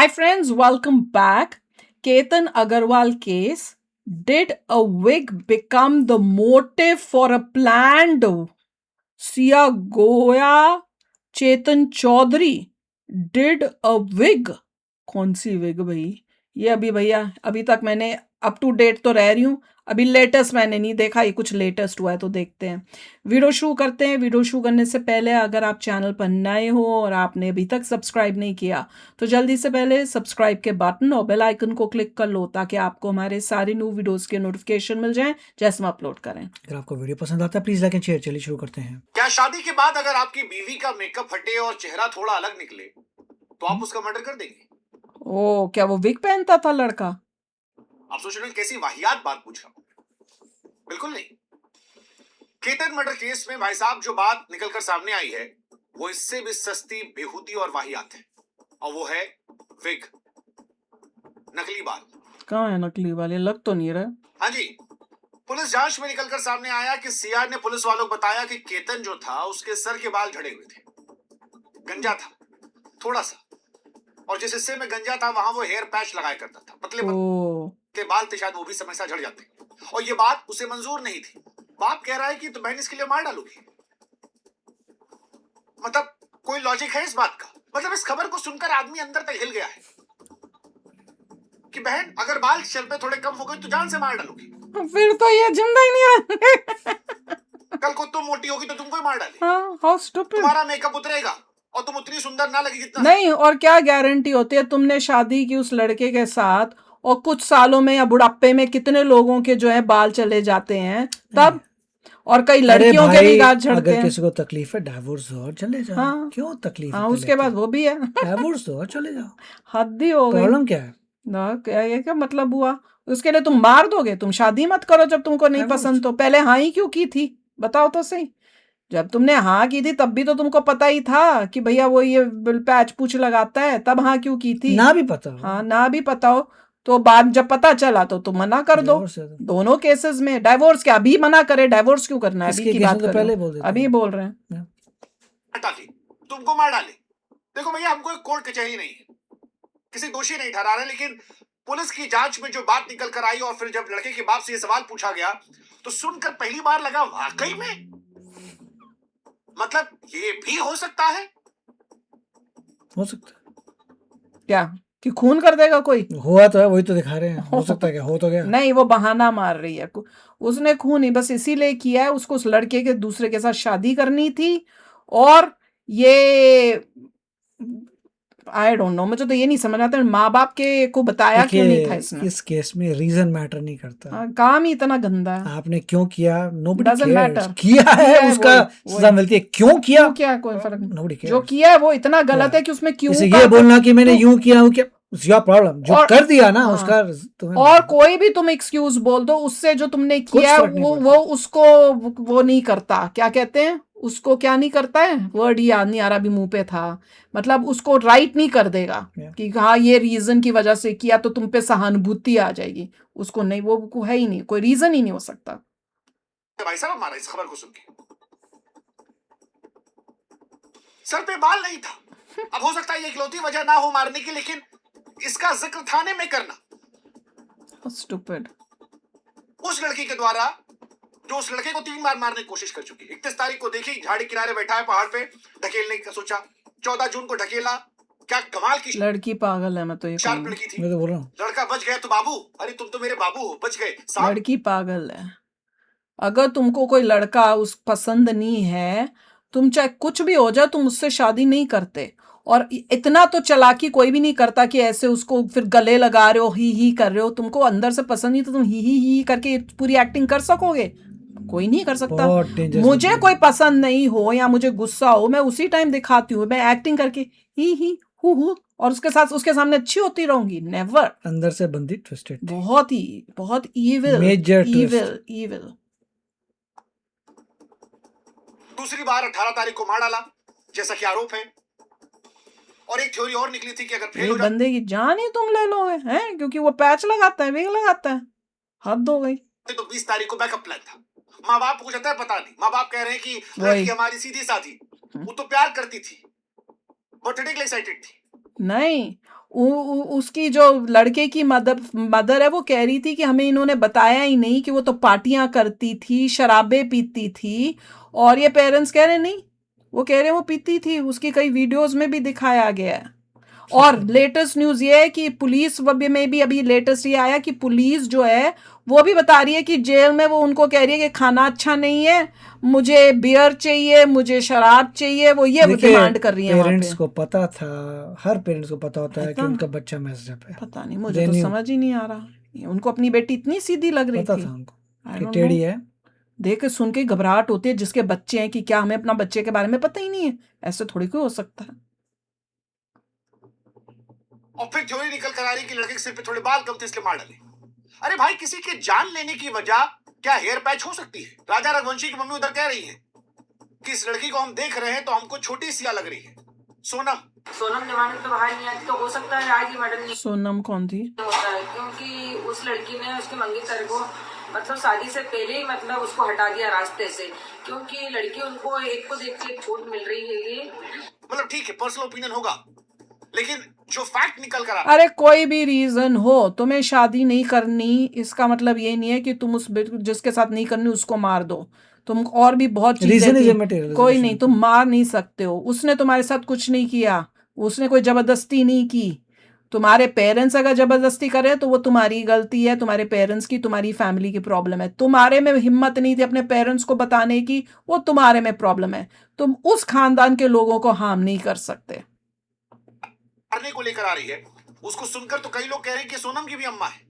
Hi friends, welcome back. Ketan Agarwal case. Did a wig become the motive for a planned Sia Goya Chetan Chaudhary? Did a wig? कौन सी wig भाई? ये अभी भैया अभी तक मैंने अप टू डेट तो रह रही हूँ, अभी लेटेस्ट मैंने नहीं देखा, ये कुछ लेटेस्ट हुआ है तो देखते हैं। वीडियो शुरू करते हैं। वीडियो शुरू करने से पहले अगर आप चैनल पर नए हो और आपने अभी तक सब्सक्राइब नहीं किया तो जल्दी से पहले सब्सक्राइब के बटन और बेल आइकन को क्लिक कर लो ताकि आपको हमारे सारे न्यू वीडियोस के नोटिफिकेशन मिल जाएं जैसे हम अपलोड करें। अगर आपको वीडियो पसंद आता है प्लीज लाइक एंड शेयर। चलिए शुरू करते हैं। क्या शादी के बाद अगर आपकी बीवी का मेकअप हटे और चेहरा थोड़ा अलग निकले तो आप उसका मर्डर कर देंगे? ओ, क्या वो विग पहनता था लड़का? आप सोच रहे हैं कैसी वाहियात बात पूछ रहा हूं? बिल्कुल नहीं। केतन मर्डर केस में भाई साहब जो बात निकलकर सामने आई है वो इससे भी सस्ती, बेहूदी और वाहियात है, और वो है विग, नकली बाल। कहाँ है नकली वाले? लग तो नहीं रहा। हाँ जी, पुलिस जांच में निकलकर सामने आया कि सीआर ने पुलिस वालों को बताया कि केतन जो था उसके सर के बाल झड़े हुए थे, गंजा था थोड़ा सा, और जिस हिस्से में गंजा था वहां वो हेयर पैच लगाया करता था। पतले के बाल थे, शायद वो भी समय से झड़ जाते, और ये बात उसे मंजूर नहीं थी। बाप कह रहा है कि तो बहन इसके लिए मार डालूगी। मतलब कोई लॉजिक है इस बात का? मतलब इस खबर को सुनकर आदमी अंदर तक हिल गया है कि बहन अगर बाल चल पे थोड़े कम हो गए तो जान से मार डालूगी। फिर तो ये जिंदा ही नहीं है। कल को तुम मोटी होगी तो तुमको ही मार डाले। हाँ, how stupid। तुम्हारा मेकअप उतरेगा और तुम उतनी सुंदर ना लगी जितना नहीं, और क्या गारंटी होती है? तुमने शादी की उस लड़के के साथ और कुछ सालों में या बुढ़ापे में कितने लोगों के जो है बाल चले जाते हैं तब, और कई लड़कियों के भी गाल झड़ते अगर हैं। किसी को तकलीफ है डाइवोर्स दो और चले जाओ। हाँ, क्यों तकलीफ? हाँ, उसके बाद वो भी है। डाइवोर्स दो और चले जाओ। हद ही हो गई। प्रॉब्लम क्या है? ना, क्या ये क्या मतलब हुआ? उसके लिए तुम मार दोगे? तुम शादी मत करो जब तुमको नहीं पसंद तो। पहले हाँ ही क्यों की थी बताओ तो सही। जब तुमने हाँ की थी तब भी तो तुमको पता ही था कि भैया वो ये पैच पूछ लगाता है, तब हाँ क्यों की थी? ना भी पता हो। हाँ, ना भी पता हो तो बाद जब पता चला तो तुम मना कर दो। दोनों केसेस में डाइवोर्स क्या अभी मना करे? डाइवोर्स क्यों करना है? अभी की बात तो पहले बोल देते अभी बोल रहे हैं। हटा ली, तुमको मार डाले। देखो भैया, हमको एक कोर्ट कचहरी नहीं है, किसी दोषी नहीं ठहरा रहे, लेकिन पुलिस की जांच में जो बात निकल कर आई और फिर जब लड़के के बाप से ये सवाल पूछा गया तो सुनकर पहली बार लगा वाकई में मतलब ये भी हो सकता है। हो सकता है क्या कि खून कर देगा कोई? हुआ तो है, वही तो दिखा रहे हैं। हो सकता है क्या? हो तो गया। नहीं, वो बहाना मार रही है। उसने खून ही बस इसीलिए किया है, उसको उस लड़के के दूसरे के साथ शादी करनी थी, और ये आई डोंट नो, मुझे तो ये नहीं समझ आता माँ बाप के को बताया क्यों नहीं था इसने। इस केस में रीजन मैटर नहीं करता। काम ही इतना गंदा है। आपने क्यों किया? Nobody Doesn't matter। किया है उसका सजा मिलती है। क्यों किया? क्या कोई फर्क नहीं। Nobody cares। जो किया है वो इतना गलत है कि उसमें क्यों ये बोलना कि मैंने यूं किया हूं, क्या योर प्रॉब्लम? जो कर दिया ना उसका और कोई भी तुम एक्सक्यूज बोल दो, उससे जो तुमने किया वो उसको वो नहीं करता। क्या कहते हैं उसको? क्या नहीं करता है? वर्ड याद नहीं आ रहा, भी मुंह पे था। मतलब उसको राइट नहीं कर देगा कि हाँ ये रीजन की वजह से किया तो तुम पे सहानुभूति आ जाएगी। उसको नहीं, वो है ही नहीं, कोई रीजन ही नहीं हो सकता। भाई साहब हमारा इस खबर को सुन के सर पे बाल नहीं था। अब हो सकता है ये इकलौती वजह ना हो मारने की, लेकिन इसका जिक्र थाने में करना स्टूपिड। उस लड़की के द्वारा जो उस लड़के को 3 बार मारने की कोशिश कर चुकी। 31 तारीख को देखी झाड़ी किनारे बैठा है पहाड़ पे, ढकेलने का सोचा। 14 जून को ढकेला। क्या कमाल की लड़की पागल है। मैं तो ये शार्प लड़की थी। मैं तो बोल रहा हूँ लड़का बच गया तो बाबू, अरे तुम तो मेरे बाबू हो, बच गए। लड़की पागल है। अगर तुमको कोई लड़का उस पसंद नहीं है, तुम चाहे कुछ भी हो जाए, तुम उससे शादी नहीं करते। और इतना तो चालाकी कोई भी नहीं करता कि ऐसे उसको फिर गले लगा रहे हो, ही कर रहे हो। तुमको अंदर से पसंद नहीं तो तुम ही करके पूरी एक्टिंग कर सकोगे? कोई नहीं कर सकता। मुझे कोई पसंद नहीं हो या मुझे गुस्सा हो, मैं उसी टाइम दिखाती हूँ, मैं एक्टिंग करके ही हु और उसके साथ उसके सामने अच्छी होती रहूंगी। नेवर। अंदर से बंदी ट्विस्टेड, बहुत ईविल, मेजर ईविल। दूसरी बार 18 तारीख को मार डाला जैसा कि आरोप है, और एक थ्योरी और निकली थी कि अगर फेल हो जाए बंदे की जान ही तुम ले लोगे हैं, क्योंकि वो पैच लगाता है, वेग लगाता है। हद हो गई। तो 20 तारीख को बैकअप प्लान था। माँ बाप को कहता है पता नहीं। माँ बाप कह रहे हैं कि लड़की हमारी सीधी साधी, वो तो प्यार करती थी, बर्थडे के लिए एक्साइटेड थी। नहीं, उसकी जो लड़के की मदर है वो कह रही थी कि हमें इन्होंने बताया ही नहीं कि वो तो पार्टियां करती थी, शराबें पीती थी। और ये पेरेंट्स कह रहे नहीं, वो कह रहे वो पीती थी, उसकी कई वीडियोस में भी दिखाया गया है। और लेटेस्ट न्यूज ये है कि पुलिस में भी अभी लेटेस्ट ये आया कि पुलिस जो है वो भी बता रही है कि जेल में वो उनको कह रही है कि खाना अच्छा नहीं है, मुझे बियर चाहिए, मुझे शराब चाहिए, वो ये देखिए, डिमांड कर रही है वहां पेरेंट्स पे। को पता था, हर पेरेंट्स को पता होता है कि पता उनका बच्चा मैस्ड अप है। पता नहीं, मुझे They तो knew, समझ ही नहीं आ रहा। उनको अपनी बेटी इतनी सीधी लग रही पता थी, था उनको आई कि डोंट टेढ़ी नो। है। देख के सुन के घबराहट होती है जिसके बच्चे हैं कि क्या हमें अपना बच्चे के बारे में पता ही नहीं है। ऐसे थोड़ी कोई हो सकता है। और फिर थ्योरी निकल कर आ रही कि लड़के के सिर पे थोड़े बाल कम थे इसलिए मार डाले। अरे भाई, किसी के जान लेने की वजह क्या हेयर पैच हो सकती है? राजा रघुवंशी की मम्मी उधर कह रही है कि इस लड़की को हम देख रहे हैं तो हमको छोटी सिया लग रही है। सोनम जमानत तो बाहर नहीं आती, तो हो सकता है आज ही मर्डर नहीं सोनम कौन थी? होता है, क्योंकि उस लड़की ने उसके मंगेतर को मतलब शादी से पहले ही मतलब उसको हटा दिया रास्ते से, क्योंकि लड़की उनको एक को देख के छूट मिल रही है। ये मतलब ठीक है, पर्सनल ओपिनियन होगा, लेकिन जो फैक्ट निकल कर अरे कोई भी रीजन हो, तुम्हें शादी नहीं करनी इसका मतलब ये नहीं है कि तुम उस जिसके साथ नहीं करनी उसको मार दो। तुम और भी बहुत चीजें रीजन इज थी, इमेटेरियल, कोई नहीं, तुम मार नहीं सकते हो। उसने तुम्हारे साथ कुछ नहीं किया, उसने कोई जबरदस्ती नहीं की। तुम्हारे पेरेंट्स अगर जबरदस्ती करे तो वो तुम्हारी गलती है, तुम्हारे पेरेंट्स की, तुम्हारी फैमिली की प्रॉब्लम है। तुम्हारे में हिम्मत नहीं थी अपने पेरेंट्स को बताने की, वो तुम्हारे में प्रॉब्लम है। तुम उस खानदान के लोगों को हार्म नहीं कर सकते। करने को लेकर आ रही है, उसको सुनकर तो कई लोग कह रहे हैं कि सोनम की भी अम्मा है।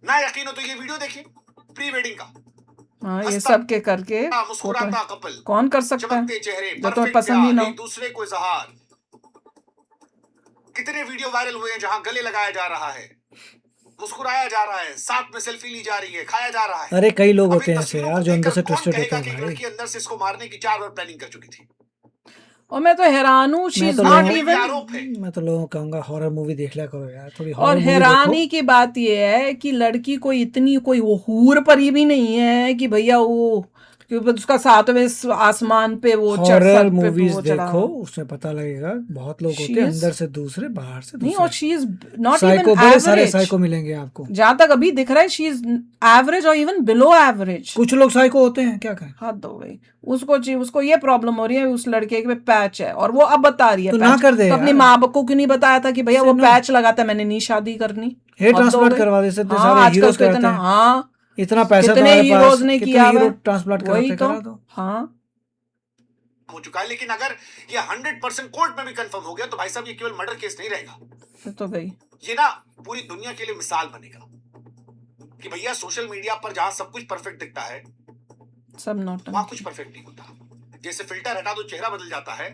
ना यकीन हो तो ये वीडियो देखिए प्री वेडिंग का। हाँ, ये सब के करके मुस्कुराता कपल, कौन कर सकता है चमकते चेहरे, जो तुम्हें परफेक्ट पसंद ही ना प्यार, हो। एक दूसरे को इजहार। कितने वीडियो वायरल हुए हैं जहां गले लगाया जा रहा है, मुस्कुराया जा रहा है, साथ में सेल्फी ली जा रही है, खाया जा रहा है। अरे कई लोग अब होते इन हैं ऐसे तस्वीरों यार को जो अंदर से देखकर कौन ट्विस्टेड होते कहेगा हैं कि एक भाई। लड़की अंदर से इसको मारने की 4 बार प्लानिंग कर चुकी थी। और मैं तो हैरान हूँ, शी मैं इज तो नॉट लोगों इवन। आरोप है। मैं तो लोगों को कहूंगा हॉरर मूवी देख लिया करो यार, थोड़ी और हॉरर मूवी देखो। हैरानी की बात यह है कि लड़की कोई इतनी कोई वो हूर परी भी नहीं है कि भैया वो कि उसका 7वें आसमान पे वो हॉरर सर पे मूवीज वो चढ़ा देखो, हो। उसमें पता लगेगा बहुत लोग She होते हैं is- अंदर से दूसरे, बाहर से नहीं, और दूसरे। She is not psycho, even बड़े सारे एवरेज। साइको मिलेंगे आपको। जहां तक अभी दिख रहा है शी इज एवरेज और इवन बिलो एवरेज। कुछ लोग साइको होते हैं, क्या करें। हद हो गई। उसको ये प्रॉब्लम हो रही है, उस लड़के पे पैच है और वो अब बता रही है तो ना पैच। कर दे तो अपनी यार। माँ बाप को क्यों नहीं बताया था कि भैया वो से नो। पैच लगाता है, मैंने नहीं शादी करनी। हेयर हद हो ट्रांसप्लांट गई। करवा दे सकते, हाँ, सारे आजकल हीरोज तो कराते इतना, हैं। हाँ, इतना पैसा कितने तुम्हारे हीरोज पास, ने कितने किया हीरो हुआ है। ट्रांसप्लांट वही कराते, तो, करा दो। हाँ, हो चुका है, लेकिन अगर ये 100% कोर्ट में भी कंफर्म हो गया तो भाई साहब ये केवल मर्डर केस नहीं रहेगा। फिर तो गई। ये ना पूरी दुनिया के लिए मिसाल बनेगा कि भैया सोशल मीडिया पर जहां सब कुछ परफेक्ट दिखता है सब वहां नौटंकी। कुछ परफेक्ट नहीं होता। जैसे फिल्टर हटा दो चेहरा बदल जाता है,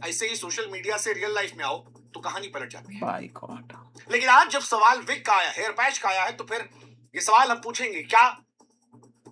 ऐसे ही सोशल मीडिया से रियल लाइफ में आओ तो कहानी पलट जाती है। By God. लेकिन आज जब सवाल विग का आया, हेयर पैच का आया है, तो फिर ये सवाल हम पूछेंगे, क्या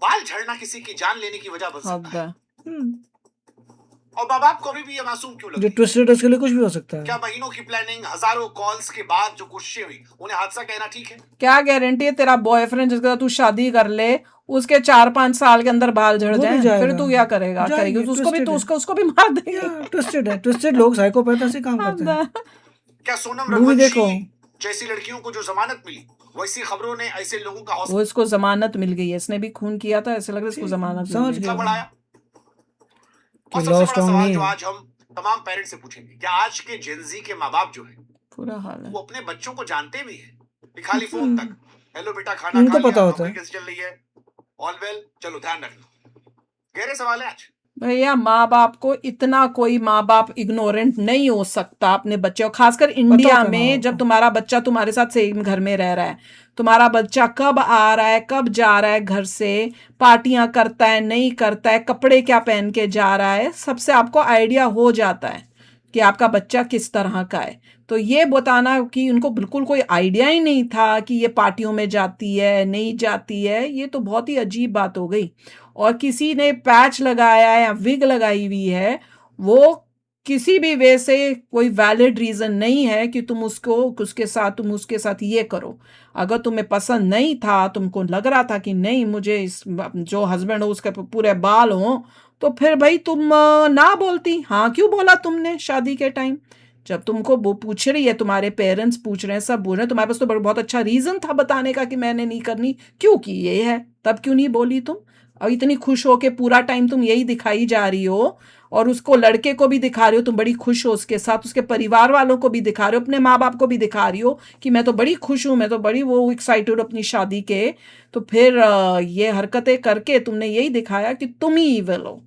बाल झड़ना किसी की जान लेने की वजह बन सकता है? और माँ बाप को अभी भी ये मासूम क्यों लग जो रही है? ट्विस्टेड उसके लिए कुछ भी हो सकता है। क्या महीनों की प्लानिंग, हजारों कॉल्स के बाद जो कोशिशें हुई, उन्हें हादसा कहना ठीक है? क्या गारंटी है तेरा बॉयफ्रेंड जिसके साथ तू शादी कर ले उसके 4-5 साल के अंदर बाल झड़ वो भी जाए, जाएगा। फिर तू क्या करेगा? जाएगी, करेगी तो उसको भी, twisted तो है। उसको भी मार देगा। ट्विस्टेड है, ट्विस्टेड लोग साइकोपैथ ऐसे काम करते हैं। क्या सोनम मूवी देखो। रघुवंशी जैसी लड़कियों को जो जमानत मिली, वैसी खबरों ने ऐसे लोगों का वो इसको जमानत मिल गई है, इसने भी खून किया था, ऐसे लग रहा है इसको जमानत मिल समझ गई। गया। हौसला बढ़ाया? कि और सबसे लॉ बड़ा स्ट्रॉन्ग सवाल नहीं जो है। आज हम तमाम पेरेंट्स से पूछेंगे, क्या आज के जेनजी के माँ बाप जो है पूरा हाल है। वो अपने बच्चों को जानते भी है कि खाली फोन तक हेलो बेटा खाना उनको खा लिया, पता होता है। नौकरी कैसी चल रही है, ऑल वेल, चलो ध्यान रखना। गहरे सवाल है आज। भैया माँ बाप को इतना, कोई माँ बाप इग्नोरेंट नहीं हो सकता अपने बच्चे, और खासकर इंडिया होता है माँ में बाप जब को। तुम्हारा बच्चा तुम्हारे साथ सेम घर में रह रहा है, तुम्हारा बच्चा कब आ रहा है, कब जा रहा है घर से, पार्टियां करता है नहीं करता है, कपड़े क्या पहन के जा रहा है, सबसे आपको आइडिया हो जाता है कि आपका बच्चा किस तरह का है। तो ये बताना कि उनको बिल्कुल कोई आइडिया ही नहीं था कि ये पार्टियों में जाती है नहीं जाती है, ये तो बहुत ही अजीब बात हो गई। और किसी ने पैच लगाया है या विग लगाई हुई है, वो किसी भी वे से कोई वैलिड रीजन नहीं है कि तुम उसके साथ ये करो। अगर तुम्हें पसंद नहीं था, तुमको लग रहा था कि नहीं मुझे इस जो हस्बैंड हो उसके पूरे बाल हो, तो फिर भाई तुम ना बोलती। हाँ, क्यों बोला तुमने शादी के टाइम? जब तुमको वो पूछ रही है, तुम्हारे पेरेंट्स पूछ रहे हैं, सब बोल रहे हैं, तुम्हारे पास तो बहुत अच्छा रीजन था बताने का कि मैंने नहीं करनी, क्यों की ये है, तब क्यों नहीं बोली तुम? और इतनी खुश हो के पूरा टाइम तुम यही दिखाई जा रही हो, और उसको लड़के को भी दिखा रही हो, तुम बड़ी खुश हो उसके साथ, उसके परिवार वालों को भी दिखा रहे हो, अपने माँ बाप को भी दिखा रही हो कि मैं तो बड़ी खुश हूँ, मैं तो बड़ी वो एक्साइटेड अपनी शादी के। तो फिर ये हरकतें करके तुमने यही दिखाया कि तुम ही ईविल हो।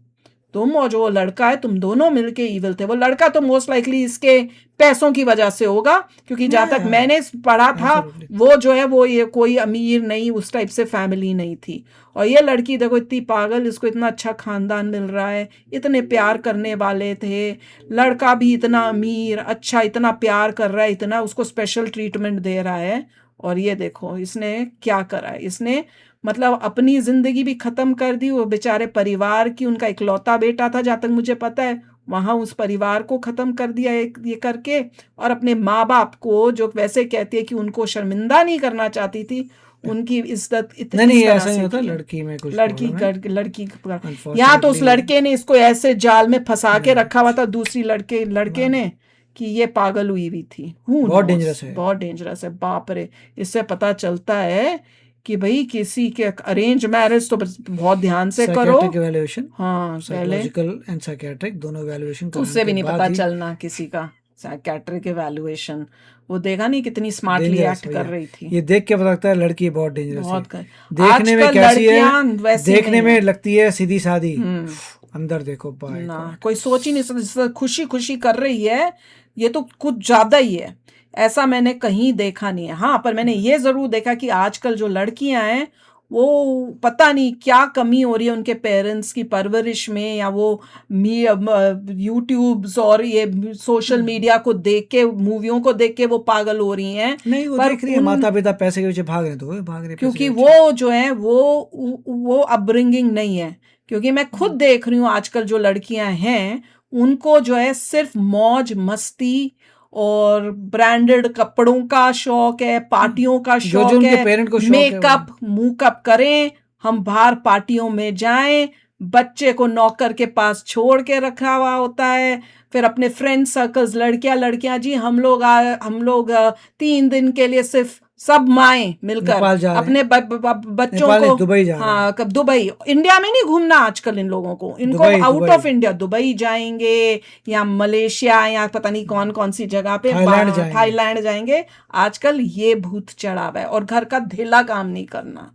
तुम और जो लड़का है, तुम दोनों मिलके ईविल थे। वो लड़का तो मोस्ट लाइकली इसके पैसों की वजह से होगा, क्योंकि जहां तक मैंने पढ़ा था वो जो है वो ये कोई अमीर नहीं, उस टाइप से फैमिली नहीं थी। और ये लड़की देखो इतनी पागल, इसको इतना अच्छा खानदान मिल रहा है, इतने प्यार करने वाले थे, लड़का भी इतना अमीर अच्छा, इतना प्यार कर रहा है, इतना उसको स्पेशल ट्रीटमेंट दे रहा है, और ये देखो इसने क्या करा है, इसने मतलब अपनी जिंदगी भी खत्म कर दी। वो बेचारे परिवार की, उनका इकलौता बेटा था जहां तक मुझे पता है, वहां उस परिवार को खत्म कर दिया ये करके, और अपने माँ बाप को जो वैसे कहती है कि उनको शर्मिंदा नहीं करना चाहती थी, उनकी इज्जत इतनी नहीं, तरह ऐसा नहीं से होता, की है। लड़की में कुछ लड़की problem है। कर लड़की यहाँ तो उस लड़के ने इसको ऐसे जाल में फंसा के रखा हुआ था, दूसरी लड़के ने, कि ये पागल हुई भी थी। बहुत dangerous है। बहुत डेंजरस है, बाप रे। इससे पता चलता है कि भाई किसी के अरेंज मैरिज तो बहुत ध्यान से करो। Psychiatric evaluation, हाँ, पहले psychological and psychiatric दोनों evaluation तो कराने उससे भी के नहीं बाद पता ही चलना किसी का। साइकियाट्रिक इवैल्यूएशन, वो देखा नहीं कितनी स्मार्टली dangerous एक्ट कर भैया। रही थी। ये देख के पता लगता है लड़की बहुत डेंजरस है। बहुत देखने में आजकल कैसी है, लड़कियां वैसी देखने नहीं में है। लगती है सीधी सादी, अंदर देखो बाय ना कोई सोच ही नहीं सकता, खुशी खुशी कर रही है, ये तो कुछ ज्यादा ही है। ऐसा मैंने कहीं देखा नहीं है। हाँ, पर मैंने ये जरूर देखा कि आजकल जो लड़कियां हैं वो पता नहीं क्या कमी हो रही है उनके पेरेंट्स की परवरिश में, या वो यूट्यूब्स और ये सोशल मीडिया को देख के, मूवियों को देख के वो पागल हो रही हैं। नहीं, वो पर देख रही है माता पिता पैसे के पीछे भाग रहे हैं, तो वो भाग रहे हैं पैसे क्योंकि के वो जो है वो अपब्रिंगिंग नहीं है। क्योंकि मैं खुद देख रही हूँ आजकल जो लड़कियां हैं, उनको जो है सिर्फ मौज मस्ती और ब्रांडेड कपड़ों का शौक है, पार्टियों का जो शौक उनके है, पेरेंट को शौक है मेकअप मुकअप करें, हम बाहर पार्टियों में जाएं, बच्चे को नौकर के पास छोड़ के रखा हुआ होता है, फिर अपने फ्रेंड सर्कल्स, लड़कियां जी हम लोग 3 दिन के लिए सिर्फ सब माएं मिलकर नेपाल जा रहे हैं। अपने बच्चों नेपाल नहीं, को दुबई जा रहे हैं। हाँ, कब दुबई, इंडिया में नहीं घूमना आजकल इन लोगों को, इनको Dubai, out Dubai. Of India, Dubai जाएंगे या मलेशिया या पता नहीं कौन कौन सी जगह पे, थाईलैंड जाएंगे। आजकल ये भूत चढ़ा हुआ है, और घर का धेला काम नहीं करना।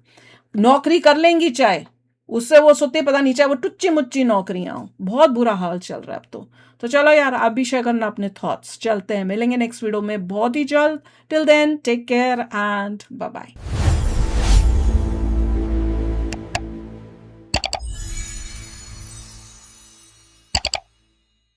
नौकरी कर लेंगी चाहे, उससे वो सोते पता नहीं, चाहे वो टुच्ची मुच्ची नौकरियां हो। बहुत बुरा हाल चल रहा है अब तो चलो यार, आप भी शेयर करना अपने थॉट्स। चलते हैं, मिलेंगे नेक्स्ट वीडियो में बहुत ही जल्द। Till then take care and bye bye.